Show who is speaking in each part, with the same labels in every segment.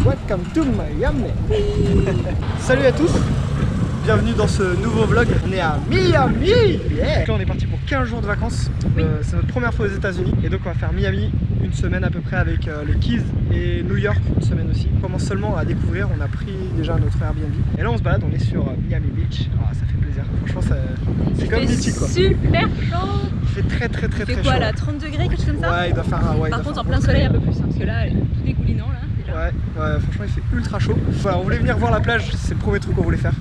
Speaker 1: Welcome to Miami. Salut à tous, bienvenue dans ce nouveau vlog. On est à Miami, yeah. Là on est parti pour 15 jours de vacances. C'est notre première fois aux États-Unis et donc on va faire Miami une semaine à peu près avec les Keys et New York une semaine aussi. On commence seulement à découvrir, on a pris déjà notre Airbnb et là on se balade, on est sur Miami Beach. Ah, ça fait plaisir, franchement c'est comme mythique quoi.
Speaker 2: Super chaud.
Speaker 1: Il fait très chaud.
Speaker 2: Il fait quoi là, 30 degrés, quelque chose comme ça?
Speaker 1: Ouais, il doit faire
Speaker 2: Par contre en plein soleil un peu plus, hein, parce que là tout est coulinant là.
Speaker 1: Ouais, franchement il fait ultra chaud. Voilà, on voulait venir voir la plage, c'est le premier truc qu'on voulait faire.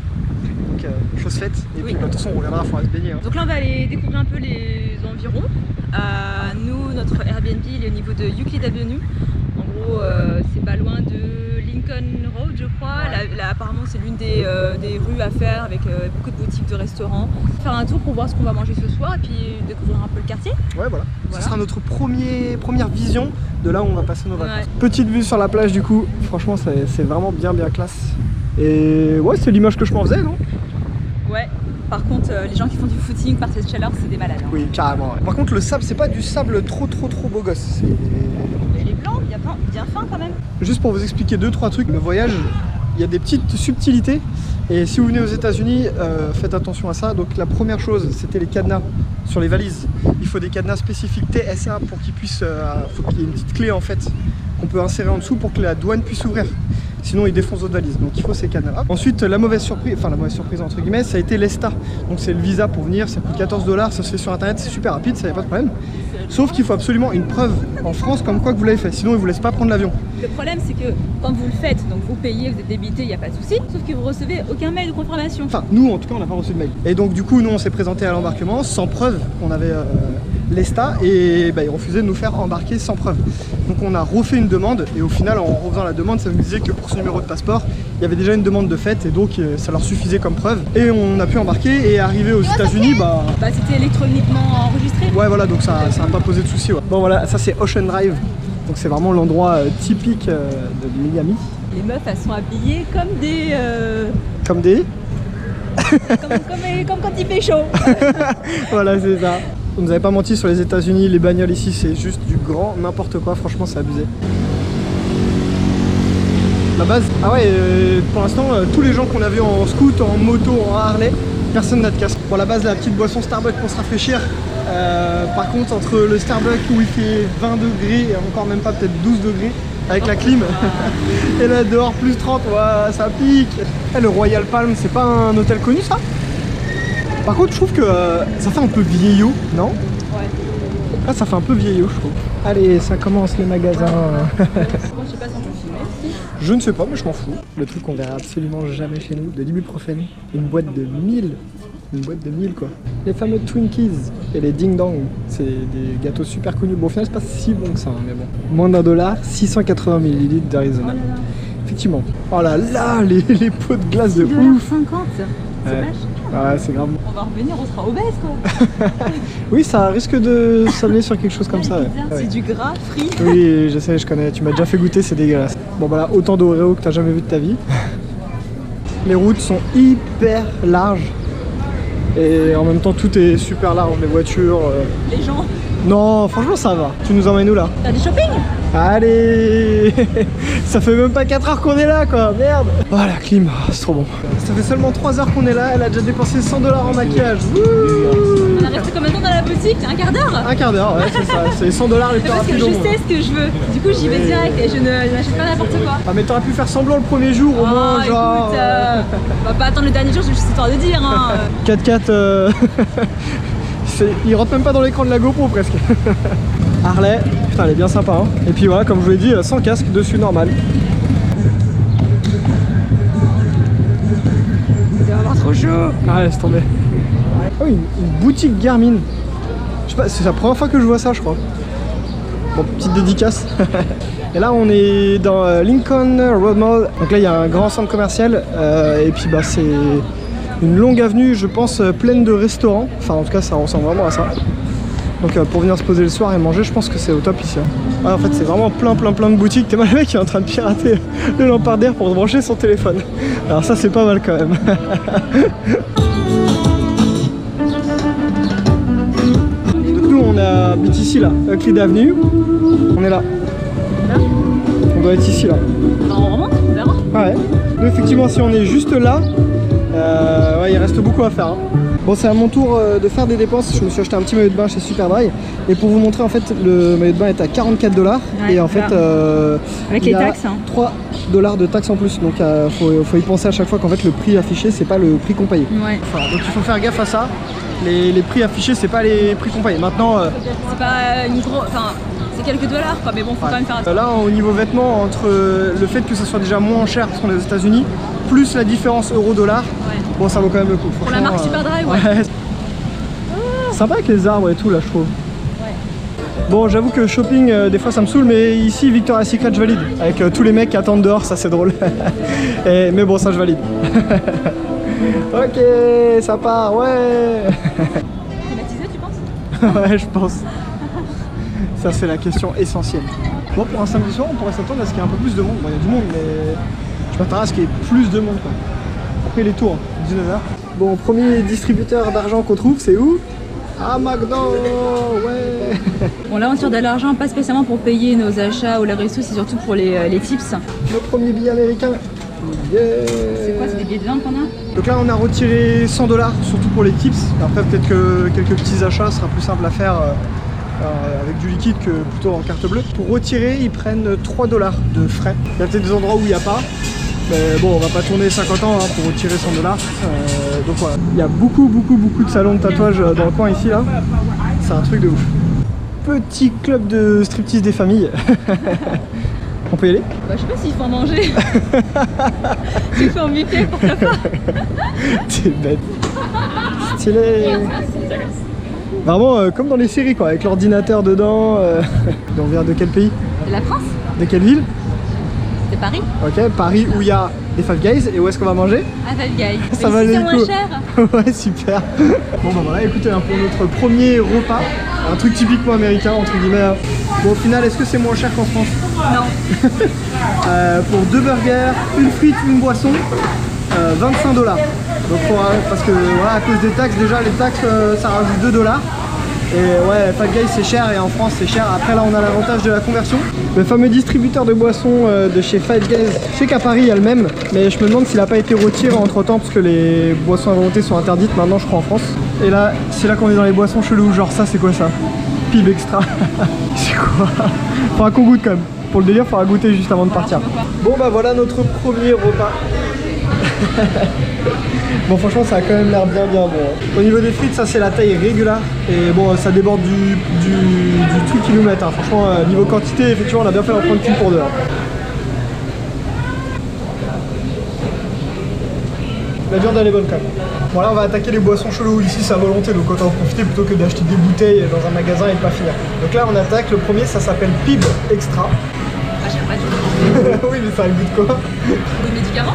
Speaker 1: Donc chose faite, et puis de toute façon on reviendra, il faudra se baigner. Hein.
Speaker 2: Donc là on va aller découvrir un peu les environs. Nous, notre Airbnb il est au niveau de Euclid Avenue. En gros c'est pas loin de Lincoln Road je crois. Là apparemment c'est l'une des rues à faire avec beaucoup de boutiques, de restaurants. Faire un tour pour voir ce qu'on va manger ce soir et puis découvrir un peu le quartier.
Speaker 1: Ouais voilà. Ce sera notre première vision de là où on va passer nos vacances.
Speaker 2: Ouais.
Speaker 1: Petite vue sur la plage du coup, franchement c'est vraiment bien classe. Et ouais, c'est l'image que je m'en faisais, non?
Speaker 2: Ouais, par contre les gens qui font du footing par cette chaleur c'est des malades. Hein.
Speaker 1: Oui, carrément. Ouais. Par contre le sable, c'est pas du sable trop beau gosse.
Speaker 2: Il est blanc, bien fin quand même.
Speaker 1: Juste pour vous expliquer 2-3 trucs, le voyage, il y a des petites subtilités. Et si vous venez aux États-Unis, faites attention à ça. Donc la première chose, c'était les cadenas sur les valises. Il faut des cadenas spécifiques TSA pour qu'ils puissent, faut qu'il y ait une petite clé en fait qu'on peut insérer en dessous pour que la douane puisse ouvrir. Sinon ils défoncent votre valise, donc il faut ces cadenas-là. Ensuite la mauvaise surprise entre guillemets, ça a été l'ESTA. Donc c'est le visa pour venir, ça coûte 14 $, ça se fait sur internet, c'est super rapide, ça n'y a pas de problème. Sauf qu'il faut absolument une preuve en France comme quoi que vous l'avez fait, sinon ils vous laissent pas prendre l'avion.
Speaker 2: Le problème c'est que quand vous le faites, donc vous payez, vous êtes débité, il n'y a pas de souci, sauf que vous recevez aucun mail de confirmation.
Speaker 1: Enfin nous en tout cas on n'a pas reçu de mail. Et donc du coup nous on s'est présenté à l'embarquement sans preuve, on avait l'ESTA et ils refusaient de nous faire embarquer sans preuve. Donc on a refait une demande et au final en refaisant la demande ça nous disait que pour ce numéro de passeport il y avait déjà une demande de fait et donc ça leur suffisait comme preuve. Et on a pu embarquer et arriver aux États-Unis
Speaker 2: c'était électroniquement enregistré.
Speaker 1: Ouais voilà, donc ça n'a pas posé de soucis. Ouais. Bon voilà, ça c'est Ocean Drive, donc c'est vraiment l'endroit typique de Miami.
Speaker 2: Les meufs elles sont habillées comme des...
Speaker 1: Comme des...
Speaker 2: comme quand il fait chaud.
Speaker 1: Voilà c'est ça. On nous avait pas menti sur les États-Unis, les bagnoles ici c'est juste du grand n'importe quoi, franchement c'est abusé. La base, ah ouais, pour l'instant tous les gens qu'on a vus en scoot, en moto, en Harley, personne n'a de casque. Pour la base la petite boisson Starbucks pour se rafraîchir. Par contre entre le Starbucks où il fait 20 degrés et encore même pas peut-être 12 degrés avec la clim et là dehors plus 30, ouais, ça pique. Le Royal Palm c'est pas un hôtel connu ça? Par contre je trouve que ça fait un peu vieillot, non?
Speaker 2: Ouais.
Speaker 1: Là ça fait un peu vieillot je trouve. Allez ça commence les magasins.
Speaker 2: Bon, je sais pas si on peut filmer.
Speaker 1: Je ne sais pas mais je m'en fous. Le truc qu'on verra absolument jamais chez nous, de l'ibuprofène. Une boîte de 1000. Une boîte de 1000 quoi. Les fameux Twinkies et les Ding Dong, c'est des gâteaux super connus. Bon au final c'est pas si bon que ça, hein, mais bon. Moins d'$1, 680 ml d'Arizona. Effectivement. Oh là là, les pots de glace de ouf.
Speaker 2: 50, c'est vache.
Speaker 1: Ouais, c'est grave.
Speaker 2: On va revenir, on sera obèse quoi.
Speaker 1: Oui, ça risque de s'amener sur quelque chose comme ça. Ouais.
Speaker 2: C'est du gras frit.
Speaker 1: Oui, je sais, je connais. Tu m'as déjà fait goûter, c'est dégueulasse. Bon bah là, autant d'Oreo que t'as jamais vu de ta vie. Les routes sont hyper larges. Et en même temps, tout est super large. Les voitures.
Speaker 2: Les gens.
Speaker 1: Non, franchement, ça va. Tu nous emmènes où là?
Speaker 2: T'as du shopping?
Speaker 1: Allez. Ça fait même pas 4 heures qu'on est là quoi, merde. Oh la clim, c'est trop bon. Ça fait seulement 3 heures qu'on est là, elle a déjà dépensé 100 $ en maquillage.
Speaker 2: On a resté combien de temps dans la boutique? Un quart d'heure?
Speaker 1: Un quart d'heure, ouais c'est ça, c'est 100 $ les plus
Speaker 2: rapides. Parce que je sais ce que je veux, du coup j'y vais direct et je n'achète pas n'importe quoi.
Speaker 1: Ah mais t'aurais pu faire semblant le premier jour au moins genre...
Speaker 2: Écoute, on va pas attendre le dernier jour, c'est juste histoire de dire hein.
Speaker 1: 4x4, il rentre même pas dans l'écran de la GoPro presque. Harley, putain elle est bien sympa hein. Et puis voilà, comme je vous l'ai dit, sans casque dessus normal.
Speaker 2: Il va avoir trop chaud.
Speaker 1: Ah laisse tomber. Oh une boutique Garmin. Je sais pas, c'est la première fois que je vois ça je crois. Bon, petite dédicace. Et là on est dans Lincoln Road Mall. Donc là il y a un grand centre commercial et puis bah c'est une longue avenue je pense pleine de restaurants. Enfin en tout cas ça ressemble vraiment à ça. Donc pour venir se poser le soir et manger je pense que c'est au top ici. Ah, en fait c'est vraiment plein de boutiques. T'es mal le mec qui est en train de pirater le lampadaire pour brancher son téléphone. Alors ça c'est pas mal quand même. Nous on habite ici là, Euclid Avenue. On est là. On doit être ici là.
Speaker 2: Bah, on remonte, on verra.
Speaker 1: Ouais. Nous, effectivement, si on est juste là, ouais, il reste beaucoup à faire. Hein. Bon, c'est à mon tour de faire des dépenses. Je me suis acheté un petit maillot de bain chez Superdry. Et pour vous montrer, en fait, le maillot de bain est à 44 $.
Speaker 2: Ouais,
Speaker 1: et en fait,
Speaker 2: avec les taxes. Hein.
Speaker 1: 3 $ de taxes en plus. Donc, faut y penser à chaque fois qu'en fait, le prix affiché, c'est pas le prix qu'on paye.
Speaker 2: Ouais.
Speaker 1: Enfin, donc, il faut faire gaffe à ça. Les prix affichés, c'est pas les prix qu'on paye. Maintenant,
Speaker 2: c'est pas une grosse. Enfin, c'est quelques dollars, quoi. Mais bon, faut quand même faire attention.
Speaker 1: Là, au niveau vêtements, entre le fait que ça soit déjà moins cher parce qu'on est aux États-Unis, plus la différence euro-dollar, bon, ça vaut quand même le coup.
Speaker 2: Pour la marque Superdry, ouais.
Speaker 1: Sympa avec les arbres et tout, là, je trouve.
Speaker 2: Ouais.
Speaker 1: Bon, j'avoue que shopping, des fois, ça me saoule, mais ici, Victoria's Secret, je valide. Avec tous les mecs qui attendent dehors, ça, c'est drôle. Mais bon, ça, je valide. Ok, ça part, ouais.
Speaker 2: Climatisé, tu penses?
Speaker 1: Ouais, je pense. Ça, c'est la question essentielle. Bon, pour un samedi soir, on pourrait s'attendre à ce qu'il y ait un peu plus de monde. Bon, il y a du monde, mais je m'attendrais à ce qu'il y ait plus de monde, quoi. Après les tours, 19h. Bon, premier distributeur d'argent qu'on trouve, c'est où? À McDo, ouais.
Speaker 2: Bon, là, on tire de l'argent, pas spécialement pour payer nos achats ou les restos, c'est surtout pour les tips.
Speaker 1: Le premier billet américain. Yeah.
Speaker 2: C'est quoi, c'est des billets de viande qu'on a?
Speaker 1: Donc là, on a retiré 100 $, surtout pour les tips. Après, peut-être que quelques petits achats sera plus simple à faire avec du liquide que plutôt en carte bleue. Pour retirer, ils prennent 3 $ de frais. Il y a peut-être des endroits où il n'y a pas. Mais bon, on va pas tourner 50 ans hein, pour retirer 100 $. Donc voilà, il y a beaucoup de salons de tatouage dans le coin ici là. C'est un truc de ouf. Petit club de striptease des familles. On peut y aller?
Speaker 2: Bah, je sais pas s'il faut en manger. Tu fais en buffet, pourquoi pas?
Speaker 1: T'es bête. Stylé. Vraiment comme dans les séries quoi, avec l'ordinateur dedans. On vient de quel pays?
Speaker 2: De la France?
Speaker 1: De quelle ville?
Speaker 2: De Paris?
Speaker 1: Ok, Paris où il y a des Five Guys. Et où est-ce qu'on va manger?
Speaker 2: À Five Guys.
Speaker 1: Ça va aller
Speaker 2: c'est moins cher.
Speaker 1: Ouais, super. Bon bah voilà, écoutez, hein, pour notre premier repas, un truc typiquement américain entre guillemets. Bon, au final, est-ce que c'est moins cher qu'en France?
Speaker 2: Non.
Speaker 1: Pour 2 burgers, une frite ou une boisson, 25 $. Donc parce que voilà, à cause des taxes, déjà les taxes ça rajoute 2 $. Et ouais, Five Guys c'est cher et en France c'est cher. Après là on a l'avantage de la conversion. Le fameux distributeur de boissons de chez Five Guys, je sais qu'à Paris il y a le même, mais je me demande s'il n'a pas été retiré entre temps parce que les boissons à volonté sont interdites maintenant je crois en France. Et là, c'est là qu'on est dans les boissons cheloues, genre ça c'est quoi ça? Pib extra. C'est quoi? Faudra qu'on goûte quand même. Pour le délire, faudra goûter juste avant de partir. Bon bah voilà notre premier repas. Bon franchement ça a quand même l'air bien bon. Au niveau des frites ça c'est la taille régulière. Et bon ça déborde du truc qu'ils nous mettent hein. Franchement niveau quantité effectivement on a bien fait d'en prendre qu'une pour deux hein. La viande elle est bonne quand même. Bon là on va attaquer les boissons cheloues, ici c'est à volonté donc autant en profiter plutôt que d'acheter des bouteilles dans un magasin et de pas finir. Donc là on attaque, le premier ça s'appelle Pib Extra.
Speaker 2: Ah j'aime pas du tout.
Speaker 1: Oui mais ça a le goût de quoi?
Speaker 2: Des médicaments?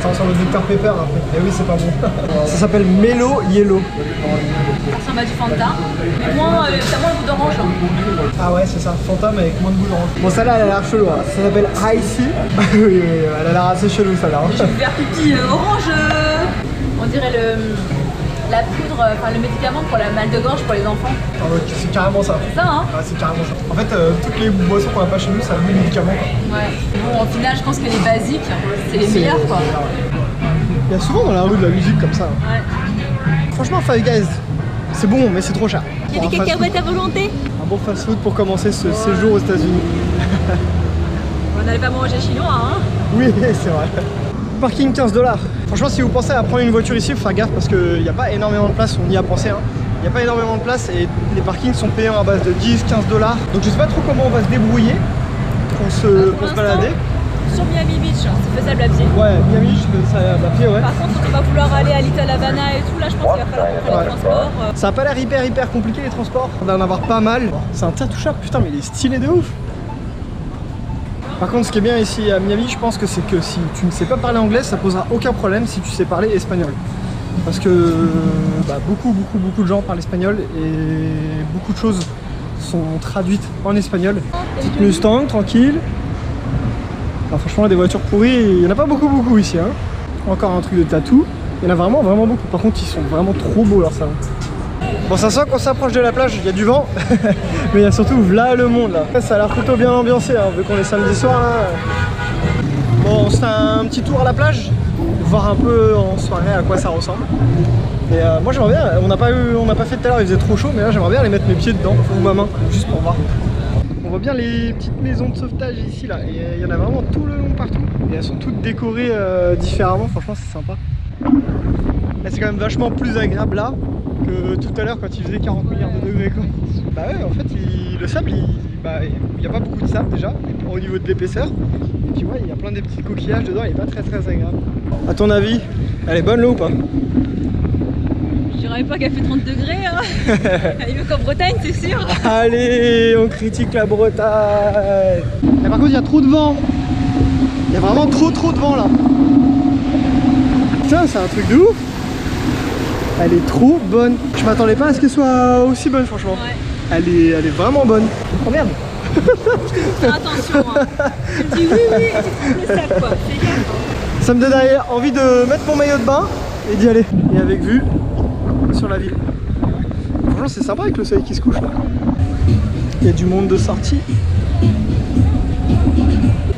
Speaker 1: Ça ressemble au Dr Pepper après. Et oui c'est pas bon. Ça s'appelle Melo Yellow.
Speaker 2: Ça ressemble à du Fanta. Mais moins, t'as moins le goût d'orange.
Speaker 1: Ah ouais c'est ça, Fanta mais avec moins de goût d'orange. Bon celle-là elle a l'air chelou hein. Ça s'appelle Icy. Oui elle a l'air assez chelou celle-là.
Speaker 2: J'ai vu vert pipi orange. On dirait la poudre, enfin le médicament pour la mal de gorge pour les enfants.
Speaker 1: Ah ouais, c'est carrément ça.
Speaker 2: C'est ça hein?
Speaker 1: Ah, c'est carrément ça. En fait toutes les boissons qu'on a pas chez nous ça a le médicament quoi.
Speaker 2: Ouais. Bon au final je pense que les basiques c'est les meilleurs quoi.
Speaker 1: Il y a souvent dans la rue de la musique comme ça.
Speaker 2: Ouais.
Speaker 1: Franchement Five Guys c'est bon mais c'est trop cher.
Speaker 2: Il y a des cacahuètes à volonté.
Speaker 1: Un bon fast food pour commencer ce séjour aux États-Unis.
Speaker 2: On n'allait pas manger chinois hein?
Speaker 1: Oui c'est vrai. Parking 15 $. Franchement si vous pensez à prendre une voiture ici, il faut faire gaffe parce qu'il n'y a pas énormément de place, on y a pensé hein. Il n'y a pas énormément de place et les parkings sont payants à base de 10-15 $. Donc je sais pas trop comment on va se débrouiller pour se balader.
Speaker 2: Sur Miami Beach, c'est faisable à pied.
Speaker 1: Ouais, Miami, je fais ça à pied ouais.
Speaker 2: Par contre on va vouloir aller à Little Havana et tout, là je pense qu'il va falloir qu'on prenne les transports.
Speaker 1: Ça a pas l'air hyper compliqué les transports. On va en avoir pas mal. C'est un tattoo shop, putain mais il est stylé de ouf. Par contre ce qui est bien ici à Miami, je pense que c'est que si tu ne sais pas parler anglais, ça posera aucun problème si tu sais parler espagnol. Parce que beaucoup de gens parlent espagnol et beaucoup de choses sont traduites en espagnol. Petite Mustang, tranquille. Alors, franchement des voitures pourries, il n'y en a pas beaucoup ici hein. Encore un truc de tatou. Il y en a vraiment beaucoup. Par contre ils sont vraiment trop beaux leurs salons. Bon, ça sent qu'on s'approche de la plage, il y a du vent, mais il y a surtout là le monde là. Ça a l'air plutôt bien ambiancé, hein, vu qu'on est samedi soir là. Bon, on se fait un petit tour à la plage, voir un peu en soirée à quoi ça ressemble. Et moi j'aimerais bien, on n'a pas fait tout à l'heure, il faisait trop chaud, mais là j'aimerais bien aller mettre mes pieds dedans, ou ma main, juste pour voir. On voit bien les petites maisons de sauvetage ici là, et il y en a vraiment tout le long partout. Et elles sont toutes décorées différemment, franchement c'est sympa. C'est quand même vachement plus agréable là que tout à l'heure quand il faisait 40 milliards de degrés quoi. Bah ouais, en fait le sable, il n'y a pas beaucoup de sable déjà, au niveau de l'épaisseur. Et puis ouais, il y a plein de petits coquillages dedans, il n'est pas très agréable. A ton avis, elle est bonne l'eau ou pas?
Speaker 2: Je dirais pas qu'elle fait 30 degrés, hein. Elle est mieux qu'en Bretagne, c'est sûr.
Speaker 1: Allez, on critique la Bretagne. Et par contre, il y a trop de vent. Il y a vraiment trop de vent là. Putain, c'est un truc de ouf. Elle est trop bonne. Je m'attendais pas à ce qu'elle soit aussi bonne, franchement.
Speaker 2: Ouais.
Speaker 1: Elle est vraiment bonne. Oh merde.
Speaker 2: Fais attention, hein. Tu me dis oui, et tu trouves le sable, quoi. Fais gaffe.
Speaker 1: Ça me donne envie de mettre mon maillot de bain et d'y aller. Et avec vue sur la ville. Franchement, c'est sympa avec le soleil qui se couche là. Il y a du monde de sortie.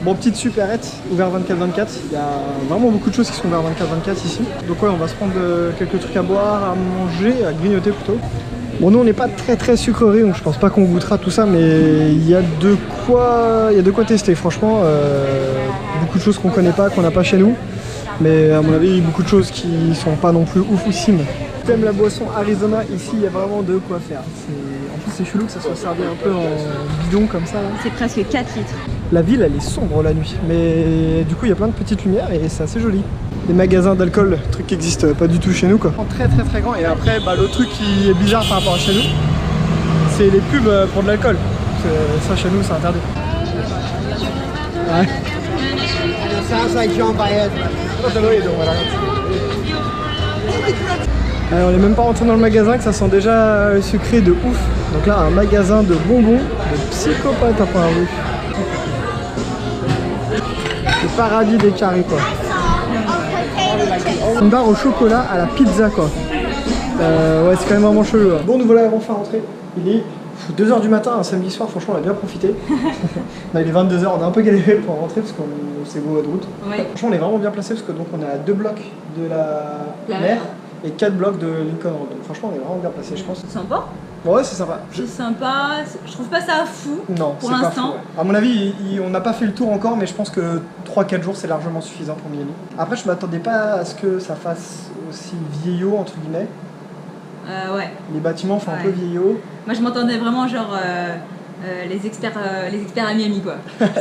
Speaker 1: Bon, petite supérette, ouvert 24-24. Il y a vraiment beaucoup de choses qui sont ouvertes 24-24 ici. Donc ouais, on va se prendre quelques trucs à boire, à manger, à grignoter plutôt. Bon, nous on n'est pas très sucrerie, donc je pense pas qu'on goûtera tout ça, mais il y a de quoi tester. Franchement, beaucoup de choses qu'on connaît pas, qu'on n'a pas chez nous. Mais à mon avis, beaucoup de choses qui sont pas non plus oufissimes. T'aimes la boisson Arizona, ici il y a vraiment de quoi faire. En plus c'est chelou que ça soit servi un peu en bidon comme ça.
Speaker 2: C'est presque 4 litres.
Speaker 1: La ville elle est sombre la nuit, mais du coup il y a plein de petites lumières et c'est assez joli. Des magasins d'alcool, truc qui n'existe pas du tout chez nous quoi. Très grand. Et après l'autre truc qui est bizarre par rapport à chez nous, c'est les pubs pour de l'alcool. Ça chez nous c'est interdit. Ouais. Alors, on est même pas rentré dans le magasin que ça sent déjà sucré de ouf. Donc là un magasin de bonbons de psychopathe à point rue. Le paradis des caries quoi. Une barre au chocolat à la pizza quoi. Ouais c'est quand même vraiment chelou. Bon nous voilà enfin rentrés. Il est 2h du matin un samedi soir, franchement on a bien profité. Là, il est 22h, on a un peu galéré pour rentrer parce qu'on s'est beau de route.
Speaker 2: Ouais.
Speaker 1: Franchement on est vraiment bien placé parce que donc on a 2 blocs de la mer et 4 blocs de Lincoln Road. Donc franchement on est vraiment bien placé je pense.
Speaker 2: C'est sympa.
Speaker 1: Ouais c'est sympa.
Speaker 2: C'est sympa, je trouve pas ça fou
Speaker 1: non,
Speaker 2: pour l'instant.
Speaker 1: Ouais. À mon avis, on n'a pas fait le tour encore, mais je pense que 3-4 jours c'est largement suffisant pour Miami. Après, je m'attendais pas à ce que ça fasse aussi vieillot, entre guillemets.
Speaker 2: Ouais.
Speaker 1: Les bâtiments font un peu vieillot.
Speaker 2: Moi je m'attendais vraiment genre les experts à Miami quoi.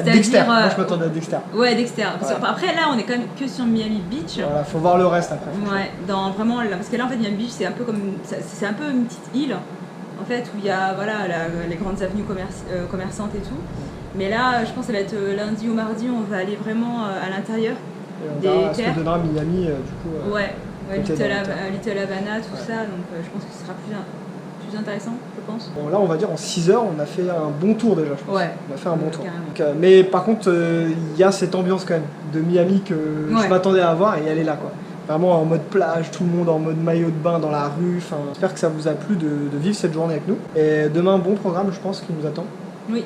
Speaker 1: Dexter, moi je m'attendais à Dexter.
Speaker 2: Ouais, Dexter. Parce après là on est quand même que sur Miami Beach.
Speaker 1: Voilà, faut voir le reste après.
Speaker 2: Ouais, vraiment parce que là en fait Miami Beach c'est un peu comme c'est un peu une petite île en fait où il y a voilà les grandes avenues commerçantes et tout. Mais là je pense que ça va être lundi ou mardi, on va aller vraiment à l'intérieur des terres. Ce que donnera Miami du coup. Ouais, Little Havana, tout ça, donc je pense que ce sera plus intéressant, je pense. Bon, là, on va dire en 6 heures, on a fait un bon tour déjà, je pense. Ouais. On a fait un bon tour. Donc, mais par contre, il y a cette ambiance quand même de Miami que je m'attendais à avoir et elle est là, quoi. Vraiment en mode plage, tout le monde en mode maillot de bain dans la rue. Enfin, j'espère que ça vous a plu de vivre cette journée avec nous. Et demain, bon programme, je pense, qui nous attend. Oui.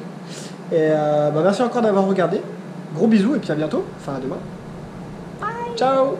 Speaker 2: Et merci encore d'avoir regardé. Gros bisous et puis à bientôt. Enfin, à demain. Bye. Ciao.